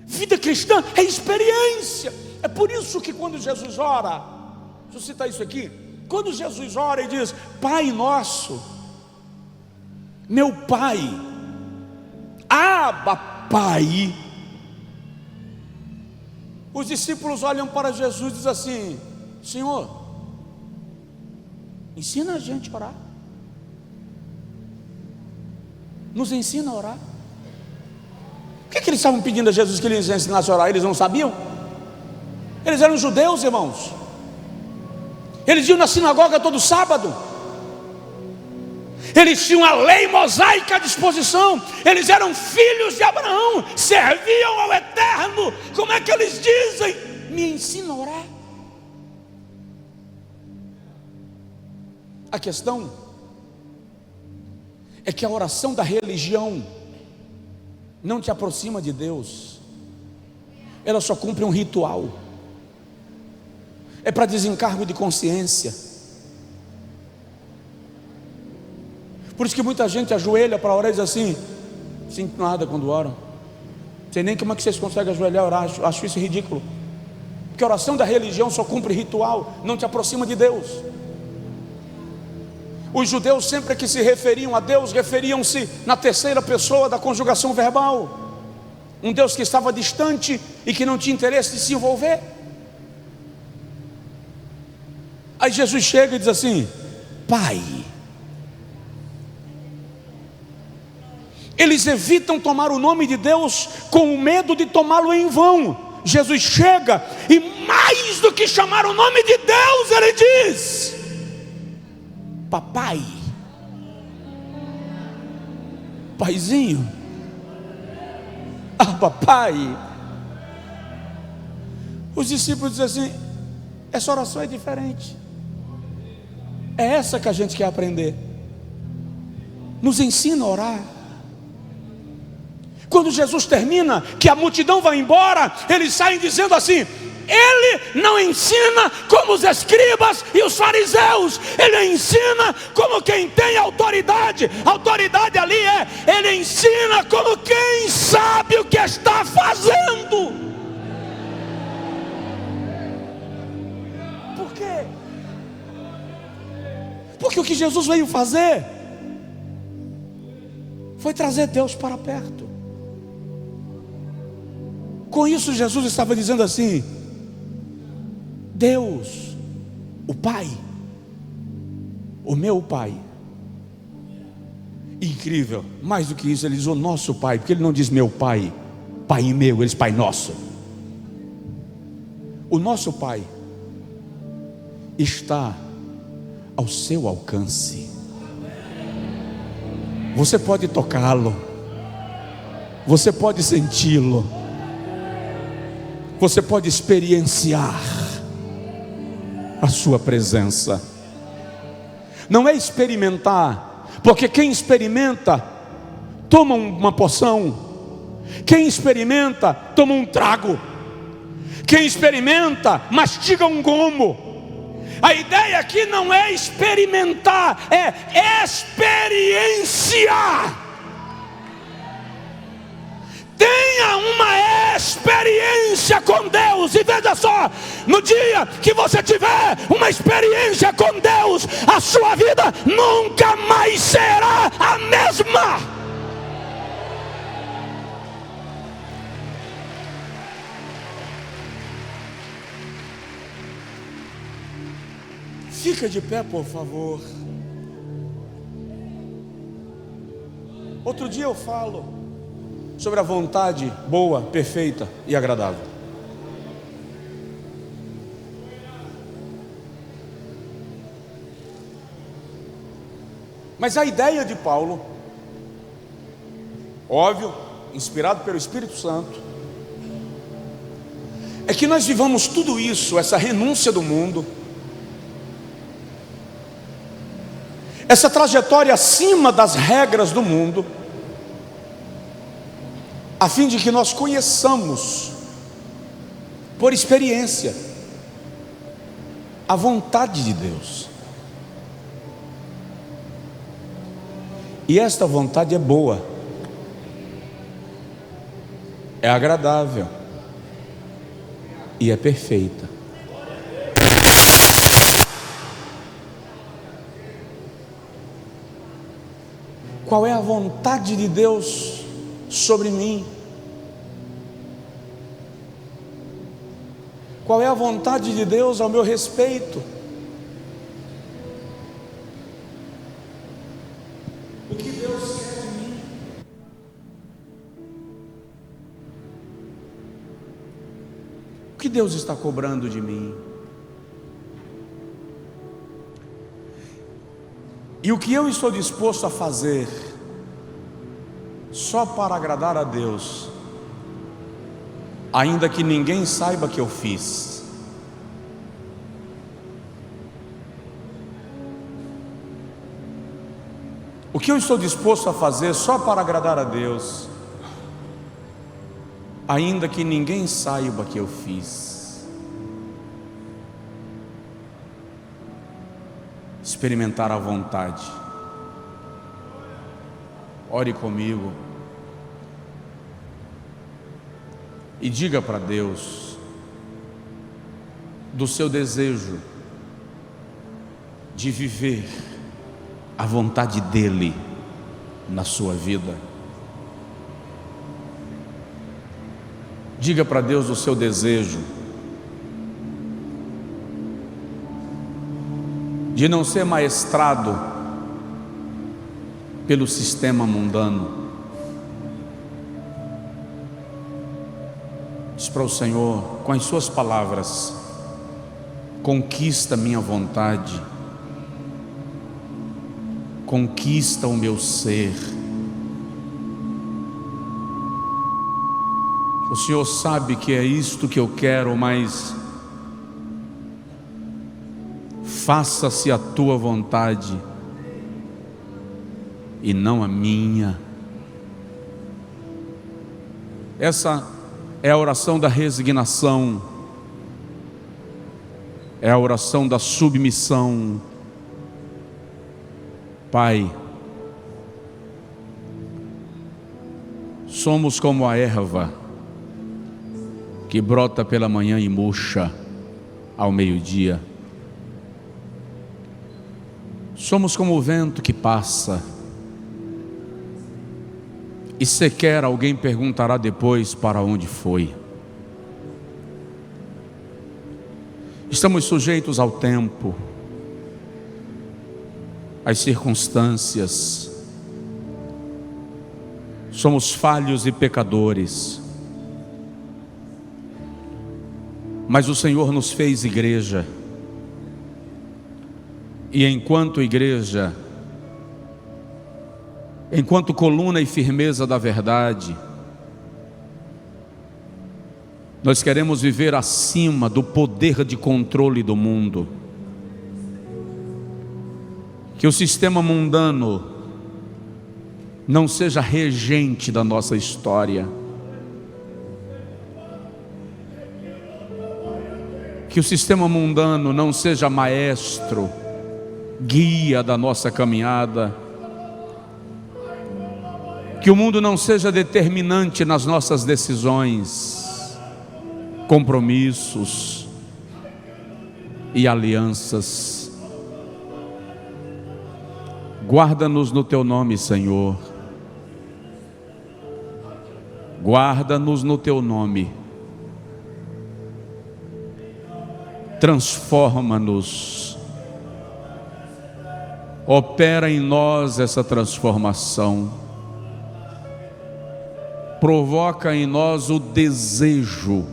Vida cristã é experiência. É por isso que quando Jesus ora, deixa eu citar isso aqui, quando Jesus ora e diz: Pai nosso, meu Pai, Abba Pai, os discípulos olham para Jesus e dizem assim: Senhor, ensina a gente a orar. Nos ensina a orar. O que eles estavam pedindo a Jesus que eles ensinassem a orar? Eles não sabiam? Eles eram judeus, irmãos. Eles iam na sinagoga todo sábado. Eles tinham a lei mosaica à disposição. Eles eram filhos de Abraão, serviam ao Eterno. Como é que eles dizem: me ensina a orar? A questão é que a oração da religião não te aproxima de Deus. Ela só cumpre um ritual. É para desencargo de consciência. Por isso que muita gente ajoelha para orar e diz assim: sinto nada quando oram. Não sei nem como é que vocês conseguem ajoelhar e orar. Acho isso ridículo. Porque a oração da religião só cumpre ritual, não te aproxima de Deus. Os judeus, sempre que se referiam a Deus, referiam-se na terceira pessoa da conjugação verbal. Um Deus que estava distante e que não tinha interesse de se envolver. Aí Jesus chega e diz assim: Pai. Eles evitam tomar o nome de Deus com o medo de tomá-lo em vão. Jesus chega e, mais do que chamar o nome de Deus, ele diz: papai, paizinho, papai. Os discípulos dizem assim: essa oração é diferente, é essa que a gente quer aprender. Nos ensina a orar. Quando Jesus termina, que a multidão vai embora, eles saem dizendo assim: ele não ensina como os escribas e os fariseus, ele ensina como quem tem autoridade. Autoridade ali ele ensina como quem sabe o que está fazendo. Por quê? Porque o que Jesus veio fazer foi trazer Deus para perto. Com isso Jesus estava dizendo assim: Deus, o Pai, o meu Pai. Incrível, mais do que isso, ele diz o nosso Pai, porque ele não diz meu Pai, Pai meu, ele diz Pai nosso. O nosso Pai está ao seu alcance. Você pode tocá-lo, você pode senti-lo, você pode experienciar a sua presença. Não é experimentar, porque quem experimenta toma uma poção, quem experimenta toma um trago, quem experimenta mastiga um gomo. A ideia aqui não é experimentar, é experienciar. Tenha uma experiência com Deus. E veja só, no dia que você tiver uma experiência com Deus, a sua vida nunca mais será a mesma. Fica de pé, por favor. Outro dia eu falo sobre a vontade boa, perfeita e agradável. Mas a ideia de Paulo, óbvio, inspirado pelo Espírito Santo, é que nós vivamos tudo isso, essa renúncia do mundo, essa trajetória acima das regras do mundo, a fim de que nós conheçamos, por experiência, a vontade de Deus. E esta vontade é boa, é agradável e é perfeita. Qual é a vontade de Deus sobre mim? Qual é a vontade de Deus ao meu respeito? O que Deus quer de mim? O que Deus está cobrando de mim? E o que eu estou disposto a fazer só para agradar a Deus, ainda que ninguém saiba que eu fiz? O que eu estou disposto a fazer só para agradar a Deus, ainda que ninguém saiba que eu fiz? Experimentar a vontade. Ore comigo e diga para Deus do seu desejo de viver a vontade dEle na sua vida. Diga para Deus o seu desejo de não ser maestrado pelo sistema mundano. Diz para o Senhor, com as suas palavras: conquista minha vontade, conquista o meu ser. O Senhor sabe que é isto que eu quero, mas faça-se a tua vontade e não a minha. Essa é a oração da resignação, é a oração da submissão. Pai, somos como a erva que brota pela manhã e murcha ao meio-dia. Somos como o vento que passa, e sequer alguém perguntará depois para onde foi. Estamos sujeitos ao tempo, às circunstâncias. Somos falhos e pecadores, mas o Senhor nos fez igreja, e enquanto igreja, enquanto coluna e firmeza da verdade, nós queremos viver acima do poder de controle do mundo. Que o sistema mundano não seja regente da nossa história. Que o sistema mundano não seja maestro, guia da nossa caminhada. Que o mundo não seja determinante nas nossas decisões, compromissos e alianças. Guarda-nos no teu nome, Senhor. Guarda-nos no teu nome. Transforma-nos. Opera em nós essa transformação. Provoca em nós o desejo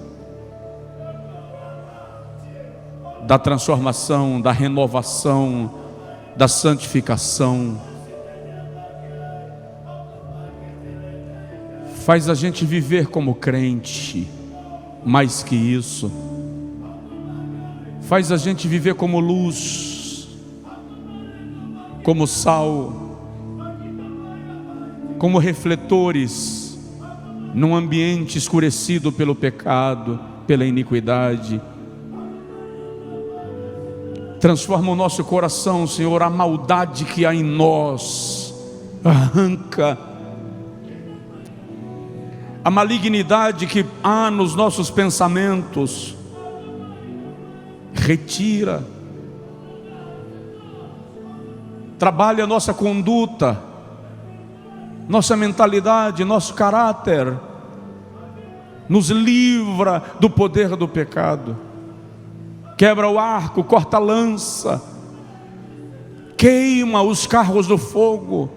da transformação, da renovação, da santificação. Faz a gente viver como crente, mais que isso. Faz a gente viver como luz, como sal, como refletores num ambiente escurecido pelo pecado, pela iniquidade. Transforma o nosso coração, Senhor. A maldade que há em nós, arranca. A malignidade que há nos nossos pensamentos, retira. Trabalha a nossa conduta, nossa mentalidade, nosso caráter. Nos livra do poder do pecado. Quebra o arco, corta a lança, queima os carros do fogo.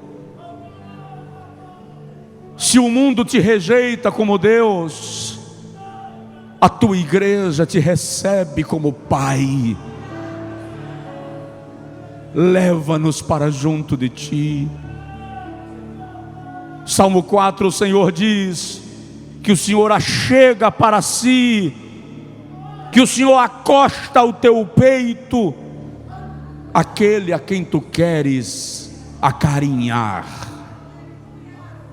Se o mundo te rejeita como Deus, a tua igreja te recebe como Pai. Leva-nos para junto de ti. Salmo 4, o Senhor diz que o Senhor achega para si, que o Senhor acosta ao teu peito aquele a quem tu queres acarinhar,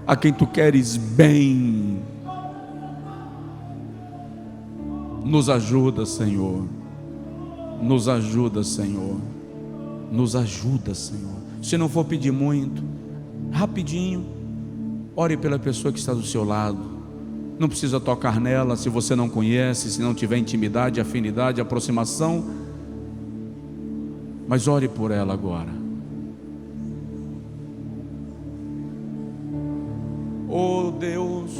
a quem tu queres bem. Nos ajuda, Senhor. Nos ajuda, Senhor. Nos ajuda, Senhor. Se não for pedir muito, rapidinho, ore pela pessoa que está do seu lado. Não precisa tocar nela se você não conhece, se não tiver intimidade, afinidade, aproximação. Mas ore por ela agora. Oh Deus,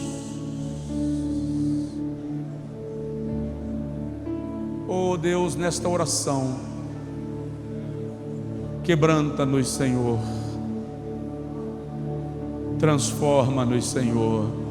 oh Deus, nesta oração Quebranta-nos, Senhor. Transforma-nos, Senhor.